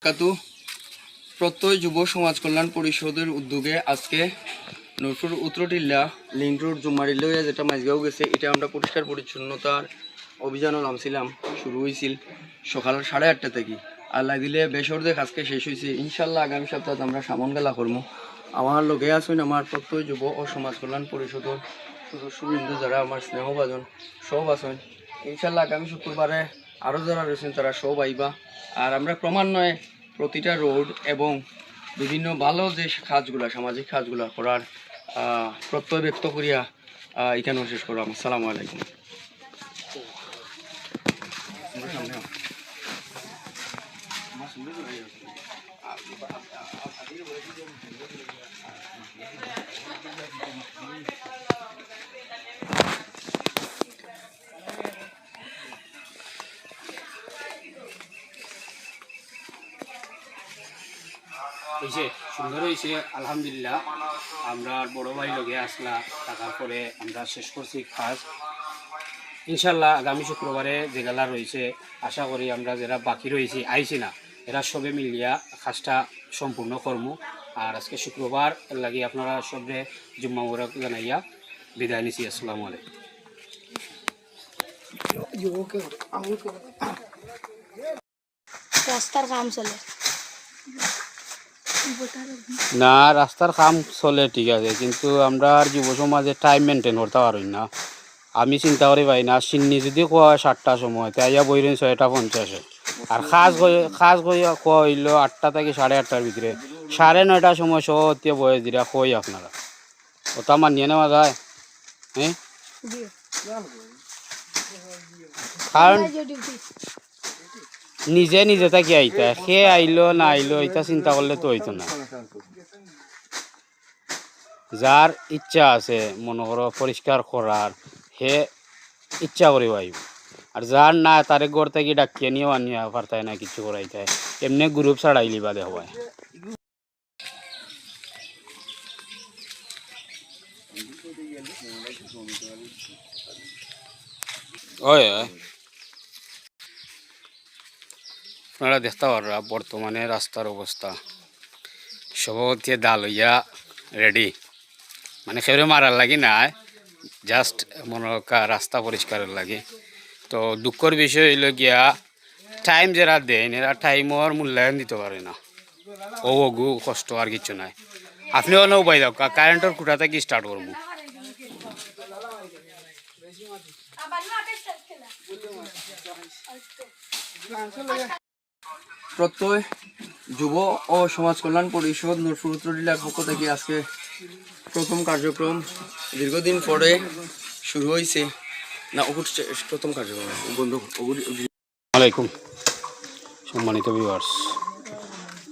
কাতু প্রত্যয় যুব সমাজ কল্যাণ পরিষদের উদ্যোগে আজকে নূরপুর উত্তরটিল্লা লিঙ্ক রোড জুমারি লইয়া যেটা মাঝগাঁও গেছে এটা আমরা পরিষ্কার পরিচ্ছন্নতার অভিযানও নামছিলাম। শুরু হয়েছিল সকাল 8:30 থেকে, আল্লাহ দিলে বেসরদেক আজকে শেষ হয়েছে। ইনশাল্লাহ আগামী সপ্তাহে আমরা সামন গেলা করবো। আমার লগে আছেন আমার প্রত্যয় যুব ও সমাজ কল্যাণ পরিষদের সদস্যবৃন্দ, যারা আমার স্নেহভাজন সব আছেন। ইনশাল্লাহ আগামী শুক্রবারে আরও যারা রয়েছেন তারা সব আইবা। আর আমরা ক্রমান্বয়ে প্রতিটা রোড এবং বিভিন্ন ভালো যে কাজগুলা সামাজিক কাজগুলা করার প্রত্যয় ব্যক্ত করিয়া এখানে শেষ করলাম। আসসালামু আলাইকুম। হয়েছে সুন্দর হয়েছে আলহামদুলিল্লাহ। আমরা বড় ভাই লগে আসলা টাকার পরে আমরা শেষ করছি কাজ। ইনশাল্লাহ আগামী শুক্রবারে যেগুলা রয়েছে আশা করি আমরা যারা বাকি রয়েছি আইছি না এরা সবে মিলিয়া কাজটা সম্পূর্ণ করবো। আর আজকে শুক্রবার লাগি আপনারা সবে জুম্মা মুবারক জানাইয়া বিদায় নিছি। আসসালামু আলাইকুম। রাস্তার কাম চলে না, রাস্তার কাম চলে ঠিক আছে, কিন্তু আমরা আর যুব সমাজে টাইম মেনটেন করতে পারি না। আমি চিন্তা করি ভাই না সিন্নি যদি কোয়া হয় 7টার সময় তাইয়া বইলেন 6:50, আর খাস কোয়া হইল 8টা থেকে 8:30টার ভিতরে। 9:30টার সময় সত্যি বয়স দিরা কই আপনারা ওটা মানিয়ে নেওয়া যায়? হ্যাঁ, কারণ নিজে নিজে থাকি আইতা সে আইলো না আইলো এটা চিন্তা করলে তো হইতো না। যার ইচ্ছা আছে মনে করো পরিষ্কার করার হে ইচ্ছা করি আইব, আর যার না তারে ঘর থেকে ডাকিয়ে নিয়েও আনিয়া পারতায় না কিছু করাইতে, এমনি গ্রুপ ছাড়াইলি বাদে হবায়। ওই আপনারা দেখতে পাররা বর্তমানে রাস্তার অবস্থা সবতে ডাল হইয়া রেডি, মানে সেরে মারার লাগি না, জাস্ট মনে রাস্তা পরিষ্কারের লাগে। তো দুঃখর বিষয় হইল গিয়া টাইম যারা দেন এরা টাইমর মূল্যায়ন দিতে পারে না। ও গু কষ্ট আর কিছু নাই। আপনিও না উপায় দাও কারেন্টের খুঁটা থেকে স্টার্ট করবো। প্রত্যয় যুব ও সমাজ কল্যাণ পরিষদ নূরপুর উত্তরটিল্লার পক্ষ থেকে আজকে প্রথম কার্যক্রম দীর্ঘদিন পরে শুরু হয়েছে। না প্রথম কার্যক্রম বন্ধু। আসসালামাইকুম সম্মানিত ভিউয়ার্স,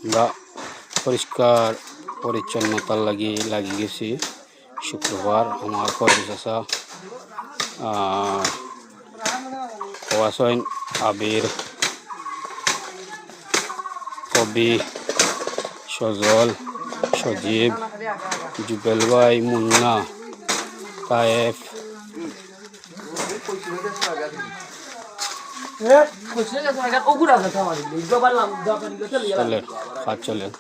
আমরা পরিষ্কার পরিচ্ছন্নতার লাগিয়ে গেছি। শুক্রবার আমার কলেজ আসা ওয়াসইন আবির কবি সজল সজীব জুবেল ভাই মুন্না তায়েফ চলেন।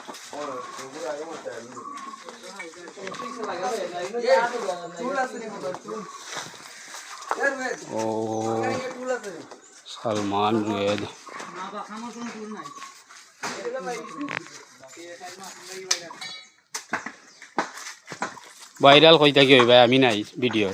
ও সালমান জুয়েদ ভাইরাল কইতা কি ভাই আমি নাই ভিডিও।